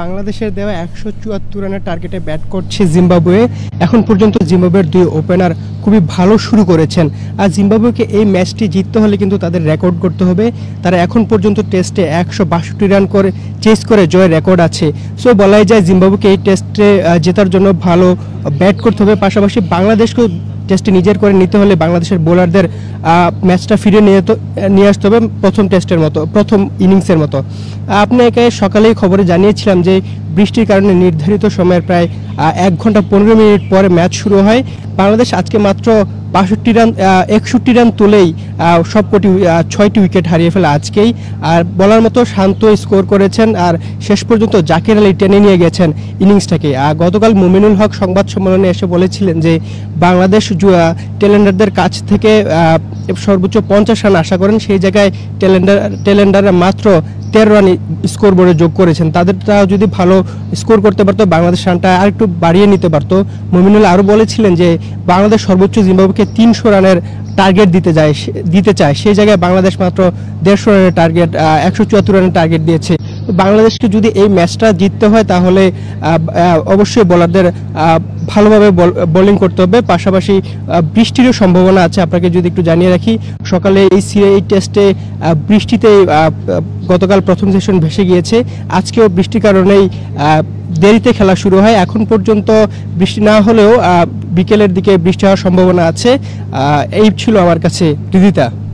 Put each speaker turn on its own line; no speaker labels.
বাংলাদেশের দেওয়া ১৭৪ রানের টার্গেটে ব্যাট করছে জিম্বাবুয়ে। এখন পর্যন্ত জিম্বাবুয়ের দুই ওপেনার খুবই ভালো শুরু করেছেন। আর জিম্বাবুয়েকে এই ম্যাচটি জিততে হলে কিন্তু তাদের রেকর্ড করতে হবে। তারা এখন পর্যন্ত টেস্টে ১৬২ রান করে চেস করে জয়ের রেকর্ড আছে। সো বলাই যায় জিম্বাবুয়েকে এই টেস্টে জেতার জন্য ভালো ব্যাট করতে হবে। পাশাপাশি বাংলাদেশকেও টেস্টে নিজের করে নিতে হলে বাংলাদেশের বোলারদের ম্যাচটা ফিরে নিয়ে আসতে হবে প্রথম ইনিংসের মতো। আপনাকে সকালেই খবরে জানিয়েছিলাম যে বৃষ্টির কারণে নির্ধারিত সময়ের প্রায় ১ ঘন্টা ১৫ মিনিট পরে ম্যাচ শুরু হয়। বাংলাদেশ আজকে মাত্র 61 রান তুলেই সবকটি ৬টি উইকেট হারিয়ে ফেলে আজকেই। আর বলার মতো শান্ত স্কোর করেছেন আর শেষ পর্যন্ত জাকির আলী টেনে নিয়ে গেছেন ইনিংসটাকে। গতকাল মুমিনুল হক সংবাদ সম্মেলনে এসে বলেছিলেন যে বাংলাদেশ টেলেন্ডারদের কাছ থেকে সর্বোচ্চ ৫০ রান আশা করেন, সেই জায়গায় টেলেন্ডাররা মাত্র ১৩ রান স্কোর বোর্ডে যোগ করেছেন। তাদেরটা যদি ভালো স্কোর করতে পারতো বাংলাদেশ রানটা আর একটু বাড়িয়ে নিতে পারতো। মুমিনুল আরও বলেছিলেন যে বাংলাদেশ সর্বোচ্চ জিম্বাবুয়েকে ৩০০ রানের টার্গেট দিতে চায়, সেই জায়গায় বাংলাদেশ মাত্র ১৫০ রানের টার্গেট ১৭৪ রানের টার্গেট দিয়েছে। বাংলাদেশকে যদি এই ম্যাচটা জিততে হয় তাহলে অবশ্যই বোলারদের ভালোভাবে বোলিং করতে হবে। পাশাপাশি বৃষ্টিরও সম্ভাবনা আছে। আপনাকে যদি একটু জানিয়ে রাখি, সকালে এই টেস্টে বৃষ্টিতে গতকাল প্রথম সেশন ভেসে গিয়েছে। আজকেও বৃষ্টির কারণেই দেরিতে খেলা শুরু হয়। এখন পর্যন্ত বৃষ্টি না হলেও বিকেলের দিকে বৃষ্টি হওয়ার সম্ভাবনা আছে। এই ছিল আমার কাছে রিদিতা।